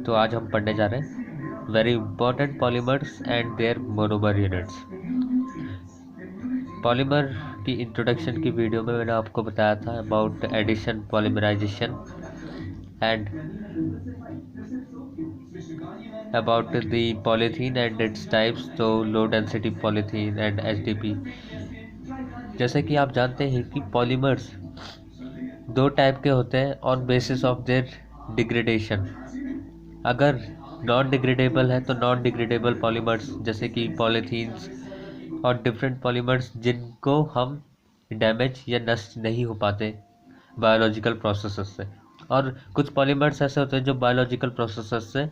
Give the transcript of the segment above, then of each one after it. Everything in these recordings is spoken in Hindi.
तो आज हम पढ़ने जा रहे हैं very important polymers and their monomer units. Polymer की इंट्रोडक्शन की वीडियो में मैंने आपको बताया था about addition, polymerization and about the polythene and its types, तो low density polythene and HDP. जैसे कि आप जानते हैं कि पॉलीमर्स दो टाइप के होते हैं on basis of their degradation. अगर नॉन डिग्रेडेबल है तो नॉन डिग्रेडेबल पॉलीमर्स जैसे कि पॉलीथीन्स और डिफरेंट पॉलीमर्स जिनको हम डैमेज या नष्ट नहीं हो पाते बायोलॉजिकल प्रोसेसेस से, और कुछ पॉलीमर्स ऐसे होते हैं जो बायोलॉजिकल प्रोसेसेस से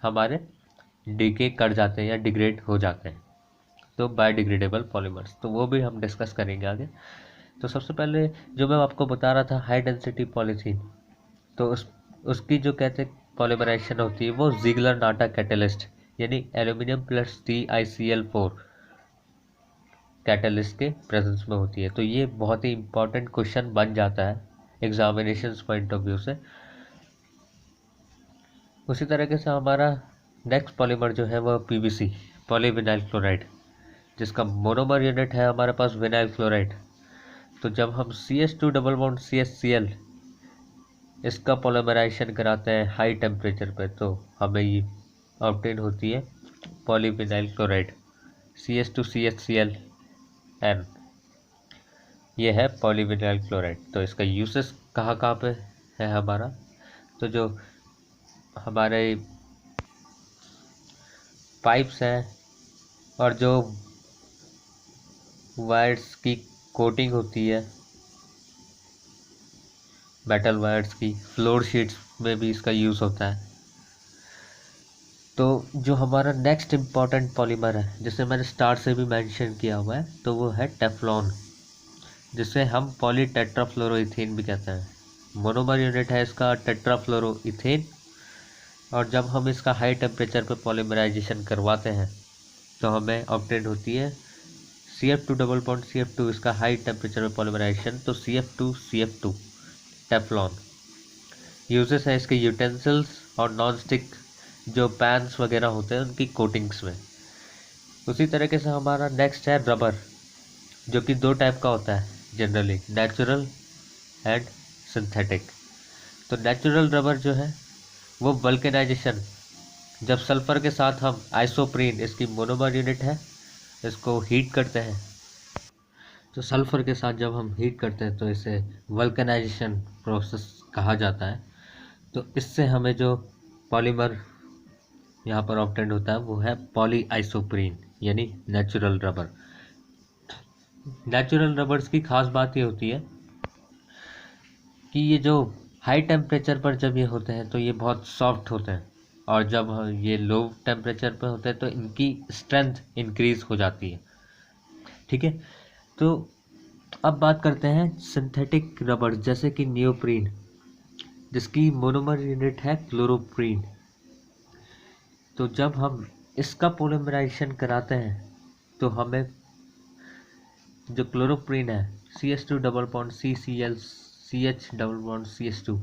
हमारे डीके कर जाते हैं या डिग्रेड हो जाते हैं, तो बायोडिग्रेडेबल पॉलीमर्स, तो वो भी हम डिस्कस करेंगे आगे। तो सबसे पहले जो मैं आपको बता रहा था हाई डेंसिटी पॉलीथीन, तो उसकी जो कहते हैं पॉलीमराइजेशन होती है वो जिगलर नाटा कैटलिस्ट यानी एल्यूमिनियम प्लस TiCl4 कैटलिस्ट के प्रेजेंस में होती है। तो ये बहुत ही इंपॉर्टेंट क्वेश्चन बन जाता है एग्जामिनेशन पॉइंट ऑफ व्यू से। उसी तरीके से हमारा नेक्स्ट पॉलीमर जो है वह PVC पॉलीविनाइल क्लोराइड, जिसका मोनोमर यूनिट है हमारे पास विनाइल क्लोराइड। तो जब हम CH2 डबल बॉन्ड CHCl इसका पॉलीमराइजेशन कराते हैं हाई टेम्परेचर पे, तो हमें ये ऑब्टेन होती है पॉलीविनाइल क्लोराइड CH2CHCl N, ये है पॉलीविनाइल क्लोराइड। तो इसका यूसेस कहाँ कहाँ पे है हमारा, तो जो हमारे पाइप्स हैं और जो वायर्स की कोटिंग होती है मेटल वायर्स की, फ्लोर शीट्स में भी इसका यूज़ होता है। तो जो हमारा नेक्स्ट इम्पॉर्टेंट पॉलीमर है जिसे मैंने स्टार्ट से भी मेंशन किया हुआ है, तो वो है टेफ्लॉन, जिसे हम पॉलीटेट्राफ्लोरोइथेन भी कहते हैं। मोनोमर यूनिट है इसका टेट्राफ्लोरोइथेन, और जब हम इसका हाई टेम्परेचर पर पॉलीमराइजेशन करवाते हैं तो हमें ऑब्टेन होती है CF2 डबल बॉन्ड CF2, इसका हाई टेम्परेचर पर पॉलीमराइजेशन, तो CF2CF2 टेफ्लॉन। यूजेस है इसके यूटेंसिल्स और नॉन स्टिक जो पैन्स वगैरह होते हैं उनकी कोटिंग्स में। उसी तरीके से हमारा नेक्स्ट है रबर, जो कि दो टाइप का होता है जनरली, नेचुरल एंड सिंथेटिक। तो नेचुरल रबर जो है वो वल्केनाइजेशन, जब सल्फर के साथ हम आइसोप्रीन, इसकी मोनोमर यूनिट है, इसको हीट करते हैं, तो सल्फर के साथ जब हम हीट करते हैं तो इसे वल्केनाइजेशन प्रोसेस कहा जाता है। तो इससे हमें जो पॉलीमर यहाँ पर ऑब्टेंड होता है वो है पॉली आइसोप्रीन यानी नेचुरल रबर। नेचुरल रबर्स की खास बात ये होती है कि ये जो हाई टेम्परेचर पर जब ये होते हैं तो ये बहुत सॉफ्ट होते हैं, और जब ये लो टेम्परेचर पर होते हैं तो इनकी स्ट्रेंथ इंक्रीज हो जाती है। ठीक है, तो अब बात करते हैं सिंथेटिक रबर जैसे कि नियोप्रीन, जिसकी मोनोमर यूनिट है क्लोरोप्रीन। तो जब हम इसका पॉलीमराइजेशन कराते हैं तो हमें जो क्लोरोप्रीन है CH2 double bond CCl CH double bond CH2,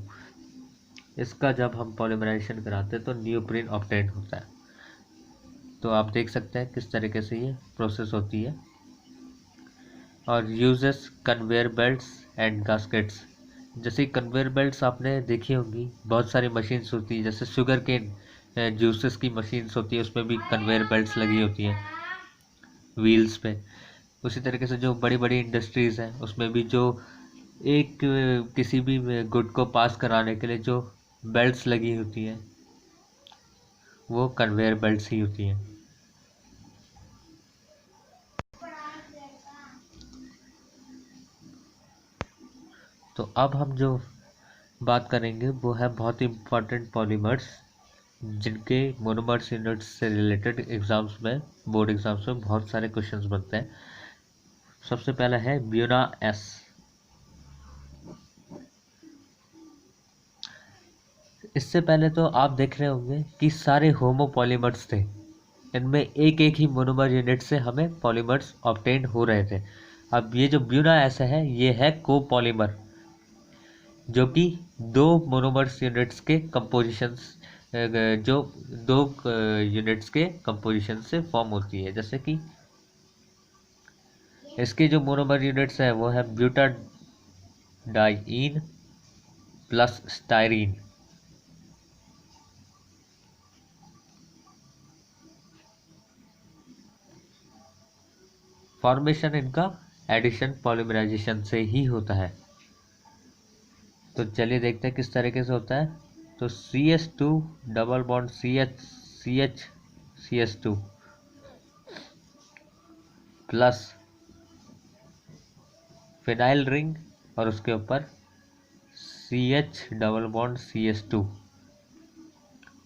इसका जब हम पॉलीमराइजेशन कराते हैं तो नियोप्रीन ऑब्टेन होता है। तो आप देख सकते हैं किस तरीके से ये प्रोसेस होती है। और यूजेस कन्वेयर बेल्ट्स एंड गास्केट्स, जैसे कन्वेयर बेल्ट्स आपने देखी होंगी, बहुत सारी मशीन्स होती है, जैसे शुगर केन जूसेस की मशीन्स होती है, उसमें भी कन्वेयर बेल्ट्स लगी होती हैं व्हील्स पे। उसी तरीके से जो बड़ी बड़ी इंडस्ट्रीज़ हैं उसमें भी जो एक किसी भी गुड को पास कराने के लिए जो बेल्ट्स लगी होती हैं वो कन्वेयर बेल्ट्स ही होती हैं। तो अब हम जो बात करेंगे वो है बहुत ही इम्पोर्टेंट पॉलीमर्स जिनके मोनोमर्स यूनिट्स से रिलेटेड एग्जाम्स में, बोर्ड एग्जाम्स में बहुत सारे क्वेश्चंस बनते हैं। सबसे पहला है ब्यूना एस। इससे पहले तो आप देख रहे होंगे कि सारे होमोपॉलीमर्स थे, इनमें एक एक ही मोनोमर यूनिट से हमें पॉलीमर्स ऑब्टेन हो रहे थे। अब ये जो ब्यूना एस है ये है कोपॉलीमर, जो कि दो मोनोमर्स यूनिट्स के कंपोजिशंस जो दो यूनिट्स के कंपोजिशन से फॉर्म होती है। जैसे कि इसके जो मोनोमर यूनिट्स है वो है ब्यूटाडाइईन प्लस स्टायरीन। फॉर्मेशन इनका एडिशन पॉलीमराइजेशन से ही होता है। तो चलिए देखते हैं किस तरीके से होता है। तो CH2 double bond CH CH2 plus phenyl ring और उसके ऊपर CH डबल बॉन्ड CH2,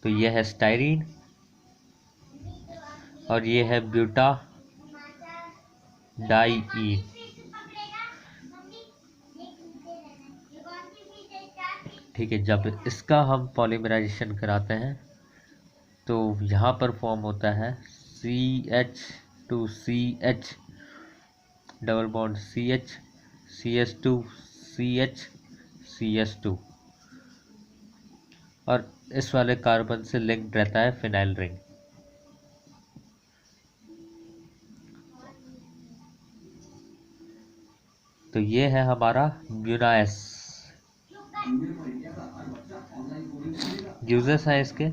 तो ये है स्टायरीन और ये है ब्यूटाडाइईन। ठीक है, जब इसका हम पॉलीमराइजेशन कराते हैं तो यहाँ पर फॉर्म होता है CH2CH double bond CH CH2 CH CH2 और इस वाले कार्बन से लिंक्ड रहता है फिनाइल रिंग। तो ये है हमारा ब्यूनाएस। यूजेस हैं इसके,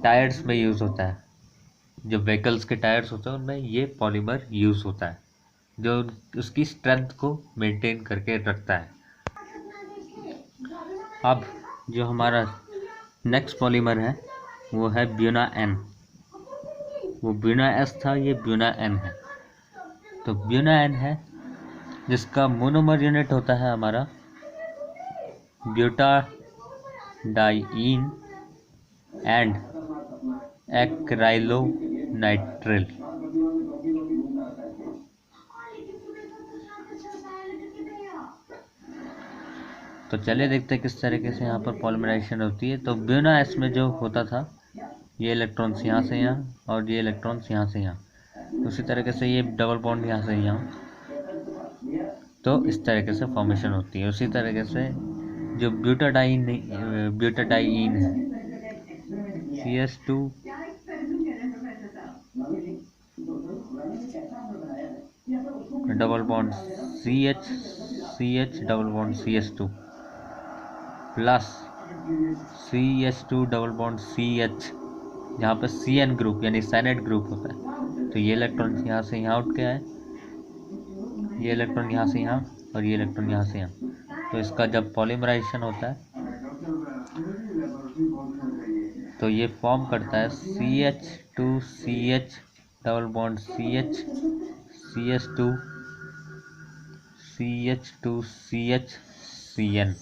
टायर्स में यूज होता है। जो व्हीकल्स के टायर्स होते हैं उनमें ये पॉलीमर यूज होता है, जो उसकी स्ट्रेंथ को मेंटेन करके रखता है। अब जो हमारा नेक्स्ट पॉलीमर है वो है ब्यूना एन। वो ब्यूना एस था, ये ब्यूना एन है। तो ब्यूना एन है जिसका मोनोमर यूनिट होता है हमारा ब्यूटाडाइईन एंड एक्राइलोनाइट्रिल। तो चलिए देखते हैं किस तरीके से यहाँ पर पॉलीमराइजेशन होती है। तो ब्यूना एस में जो होता था, ये इलेक्ट्रॉन्स यहाँ से यहाँ और ये इलेक्ट्रॉन्स यहाँ से यहाँ, उसी तरीके से ये डबल बॉन्ड यहाँ से यहाँ, तो इस तरीके से फॉर्मेशन होती है। उसी तरीके से जो ब्यूटाडाइईन है CH2 double bond CH double bond CH2 plus CH2 double bond CH, यहाँ पे CN ग्रुप यानी साइनाइड ग्रुप होता है। तो ये इलेक्ट्रॉन यहाँ से यहाँ उठ के आए, ये इलेक्ट्रॉन यहाँ से यहाँ और ये इलेक्ट्रॉन यहाँ से यहाँ। तो इसका जब पॉलीमराइजेशन होता है तो ये फॉर्म करता है CH2CH double bond CH CH2 CH2CH CN।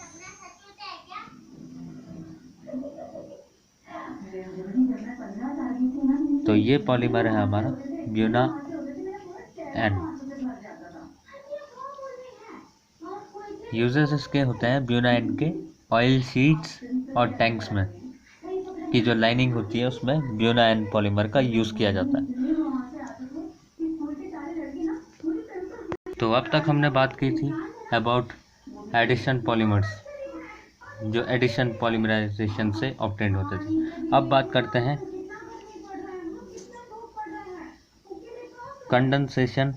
तो ये पॉलीमर है हमारा ब्यूना एन। यूजेस इसके होते हैं ब्यूना एन के ऑयल शीट्स और टैंक्स में की जो लाइनिंग होती है उसमें ब्यूना एन पॉलीमर का यूज किया जाता है। तो अब तक हमने बात की थी अबाउट एडिशन पॉलीमर्स, जो एडिशन पॉलीमराइजेशन से ऑब्टेन होते थे। अब बात करते हैं कंडेंसेशन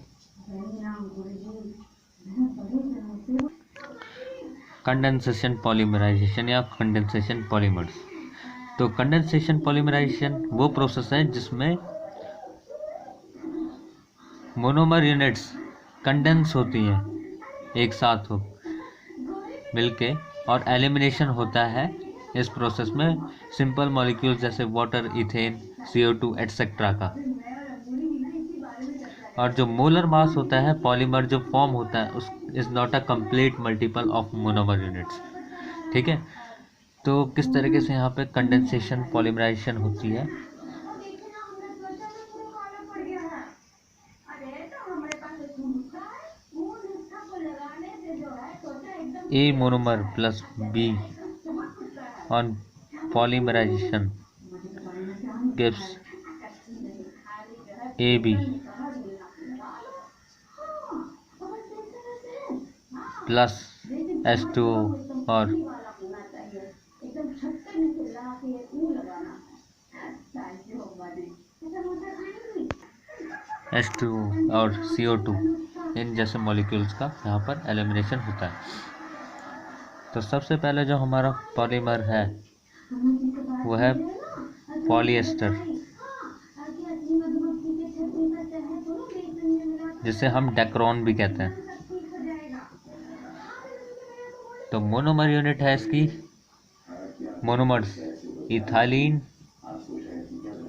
पॉलीमराइजेशन या कंडेंसेशन पॉलीमर्स। तो कंडेंसेशन पॉलीमराइजेशन वो प्रोसेस है जिसमें मोनोमर यूनिट्स कंडेंस होती हैं एक साथ हो मिलके, और एलिमिनेशन होता है इस प्रोसेस में सिंपल मॉलिक्यूल्स जैसे वाटर, इथेन, CO2 एटसेट्रा का। और जो मोलर मास होता है पॉलीमर जो फॉर्म होता है उस is not a complete multiple of monomer units. ठीक है, तो किस तरीके से यहाँ पे कंडेंसेशन पॉलीमराइजेशन होती है। A monomer plus B on polymerization gives AB plus H2O और H2 और CO2 इन जैसे मॉलिक्यूल्स का यहाँ पर एलिमिनेशन होता है। तो सबसे पहले जो हमारा पॉलीमर है वो है पॉलिएस्टर, जिसे हम डेक्रोन भी कहते हैं। तो मोनोमर यूनिट है इसकी, monomers ethylene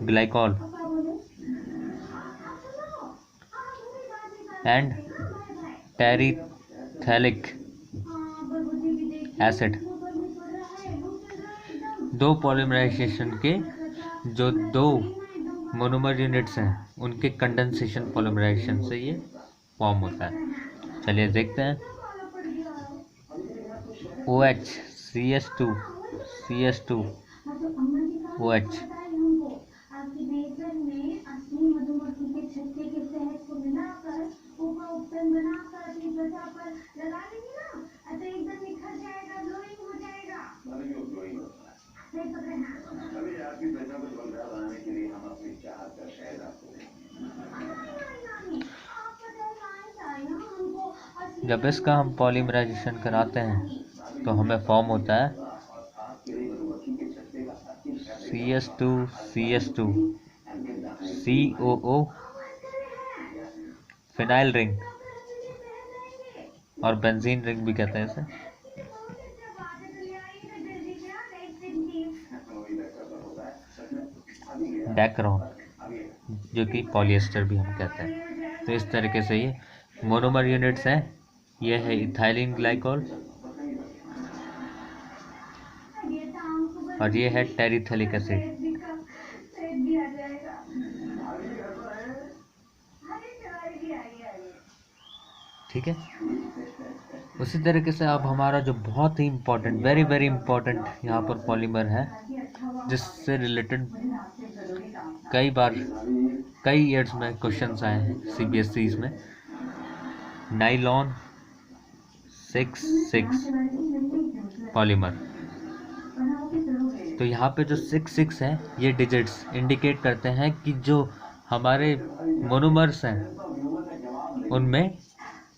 glycol and terephthalic acid. दो पॉलीमराइजेशन के जो दो मोनोमर यूनिट्स हैं उनके कंडेंसेशन पॉलीमराइजेशन से ये फॉर्म होता है। चलिए देखते हैं। OH CS2 CS2 OH। जब इसका हम पॉलीमराइजेशन कराते हैं तो हमें फॉर्म होता है CS2 CS2 COO phenyl ring और बेंजीन रिंग भी कहते हैं इसे। डेक्रोन जो कि पॉलिएस्टर भी हम कहते हैं। तो इस तरीके से ये मोनोमर यूनिट्स हैं। ये है इथाइलिन ग्लाइकॉल और ये है टेरिथैलिक एसिड। ठीक है। उसी तरीके से अब हमारा जो बहुत ही इम्पोर्टेंट, वेरी वेरी इम्पोर्टेंट यहाँ पर पॉलीमर है, जिससे रिलेटेड कई बार कई ईयर्स में क्वेश्चंस आए हैं CBSE में, नाइलॉन 6,6 पॉलीमर। तो यहाँ पे जो 6,6 है ये डिजिट्स इंडिकेट करते हैं कि जो हमारे मोनोमर्स हैं उनमें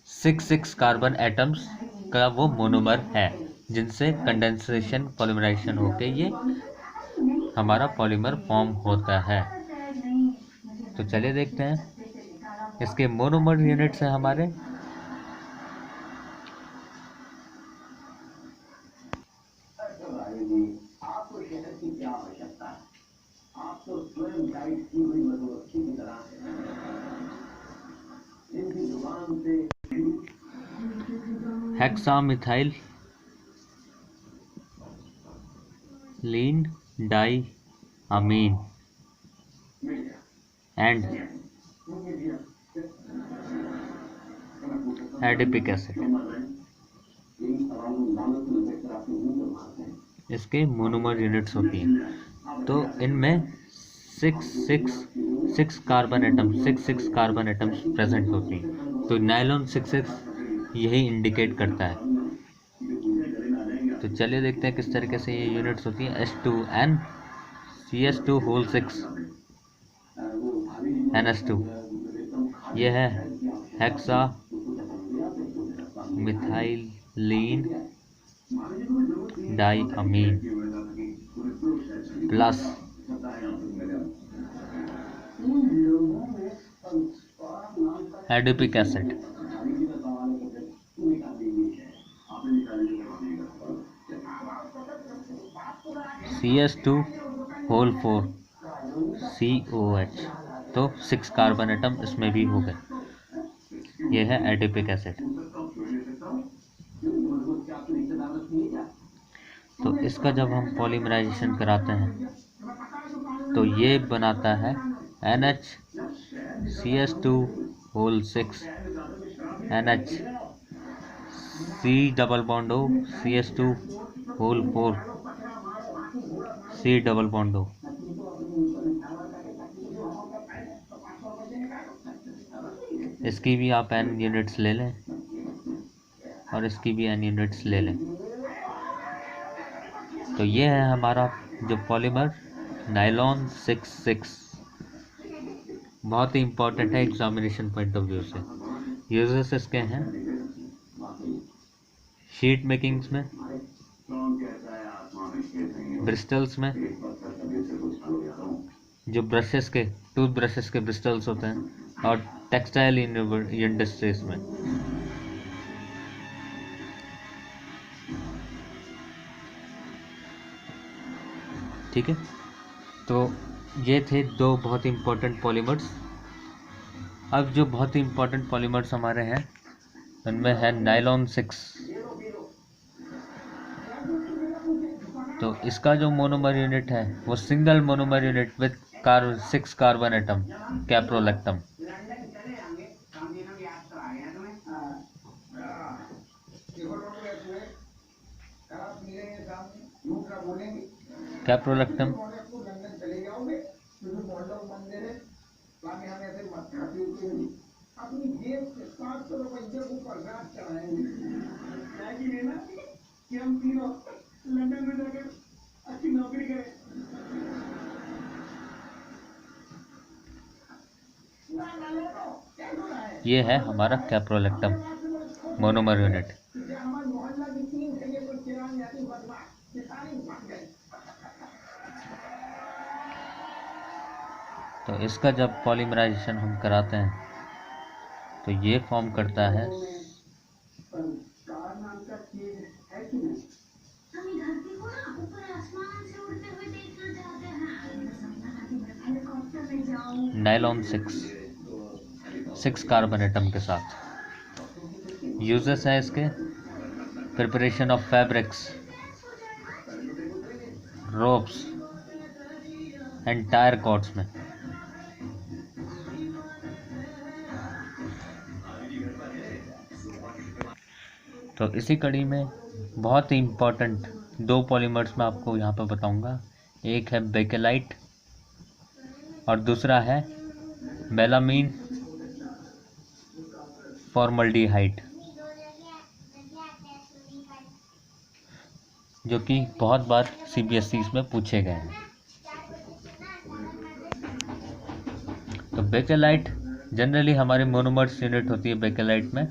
6,6 कार्बन एटम्स का वो मोनोमर है, जिनसे कंडेंसेशन पॉलीमराइजेशन होके ये हमारा पॉलीमर फॉर्म होता है। तो चलिए देखते हैं। इसके मोनोमर यूनिट्स हैं हमारे hexamethylene diamine and adipic acid. इसके मोनोमर यूनिट्स होती हैं। तो इनमें 6 कार्बन एटम्स प्रेजेंट होती हैं। तो नायलॉन 6,6 यही इंडिकेट करता है। तो चलिए देखते हैं किस तरीके से ये यूनिट्स होती हैं। H2N CS2 whole 6 NH2। ये है hexamethylene diamine plus adipic acid. CS2 whole 4 COH। तो 6 कार्बन एटम इसमें भी हो गए। यह है एडिपिक एसिड। तो इसका जब हम पॉलीमराइजेशन कराते हैं तो ये बनाता है NH CS2 whole 6 NH C double bond O CS2 whole 4 C double bond O। इसकी भी आप N यूनिट्स ले लें और इसकी भी N यूनिट्स ले लें। तो ये है हमारा जो पॉलीमर नायलॉन 6,6 बहुत ही इम्पोर्टेंट है एग्जामिनेशन पॉइंट ऑफ व्यू से। यूजेस इसके हैं शीट मेकिंग्स में, ब्रिस्टल्स में, जो ब्रशेस के टूथ ब्रशेस के ब्रिस्टल्स होते हैं, और टेक्सटाइल इंडस्ट्रीज में। ठीक है, तो ये थे दो बहुत ही इम्पोर्टेंट पॉलीमर्स। अब जो बहुत ही इम्पोर्टेंट पॉलीमर्स हमारे हैं उनमें है नायलॉन 6। तो इसका जो मोनोमर यूनिट है वो single monomer unit with 6 carbon atom, caprolactam. Caprolactam ये है हमारा कैप्रोलेक्टम मोनोमर यूनिट। तो इसका जब पॉलीमराइजेशन हम कराते हैं तो ये फॉर्म करता है नायलॉन 6 कार्बन एटम के साथ। यूजेस है इसके preparation of fabrics, ropes and tyre cords में। तो इसी कड़ी में बहुत ही इम्पोर्टेंट दो पॉलीमर्स मैं आपको यहाँ पर बताऊंगा। एक है बेकेलाइट और दूसरा है मेलामीन फॉर्मल्डिहाइड, जो कि बहुत बार CBSE में पूछे गए हैं। तो बेकेलाइट जनरली हमारी मोनोमर्स यूनिट होती है बेकेलाइट में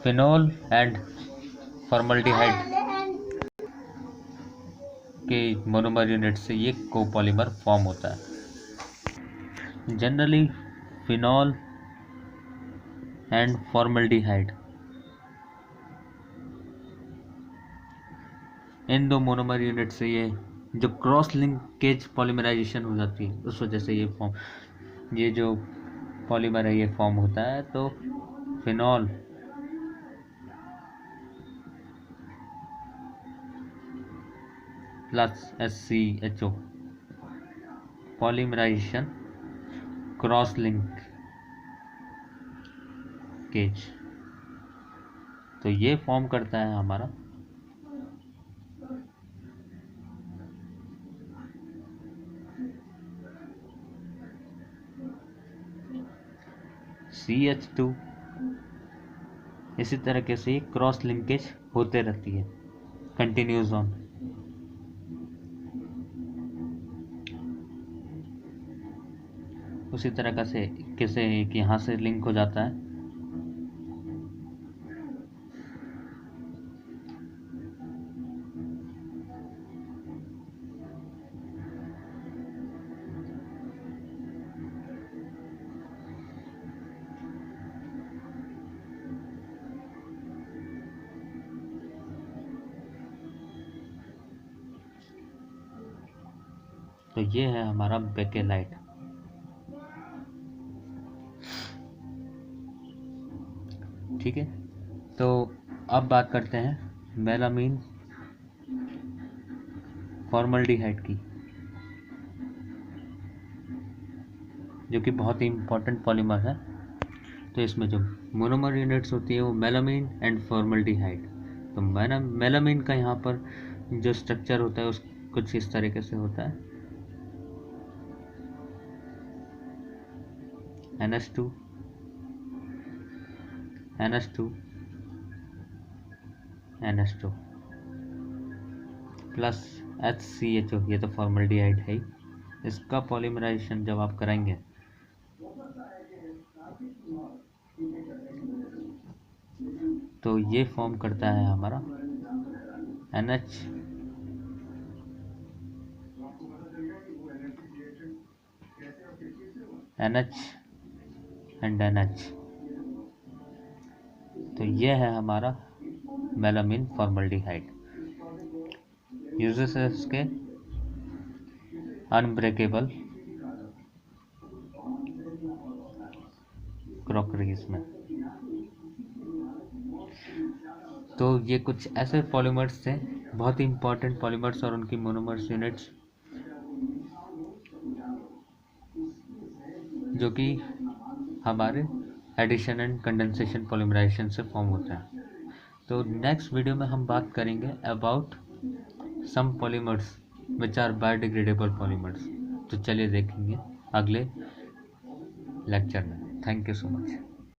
फिनोल एंड फॉर्मल्डिहाइड के मोनोमर यूनिट से ये कोपॉलीमर फॉर्म होता है। जनरली फिनोल एंड फॉर्मल्डिहाइड, इन दो मोनोमर यूनिट से ये जो क्रॉस लिंकेज पॉलीमराइजेशन हो जाती है उस वजह से ये जो पॉलीमर है ये फॉर्म होता है। तो phenol plus SCHO polymerization cross linkage, तो ये फॉर्म करता है हमारा CH2। इसी तरीके से क्रॉस लिंकेज होते रहती है कंटिन्यूज ऑन। उसी तरह से कैसे एक यहाँ से लिंक हो जाता है तो ये है हमारा बेकेलाइट। ठीक है, तो अब बात करते हैं मेलामीन फॉर्मल्डिहाइड की, जो कि बहुत ही इम्पोर्टेंट पॉलीमर है। तो इसमें जो मोनोमर यूनिट्स होती है वो मेलामीन एंड फॉर्मल्डिहाइड। तो मेलामीन का यहाँ पर जो स्ट्रक्चर होता है उस कुछ इस तरीके से होता है NH2 NH2 NH2 plus HCHO, ये तो फॉर्मल्डिहाइड है। इसका पॉलीमराइजेशन जब आप कराएंगे तो ये फॉर्म करता है हमारा NH एंड NH। तो ये है हमारा मेलामिन फॉर्मल्डिहाइड। यूजेस है इसके अनब्रेकेबल क्रॉकरीज में। तो ये कुछ ऐसे पॉलीमर्स थे, बहुत ही इंपॉर्टेंट पॉलीमर्स और उनकी मोनोमर्स यूनिट्स जो कि हमारे एडिशन एंड कंडेंसेशन पॉलीमराइजेशन से फॉर्म होता है। तो नेक्स्ट वीडियो में हम बात करेंगे about some polymers which are biodegradable polymers. तो चलिए देखेंगे अगले लेक्चर में। Thank you so much.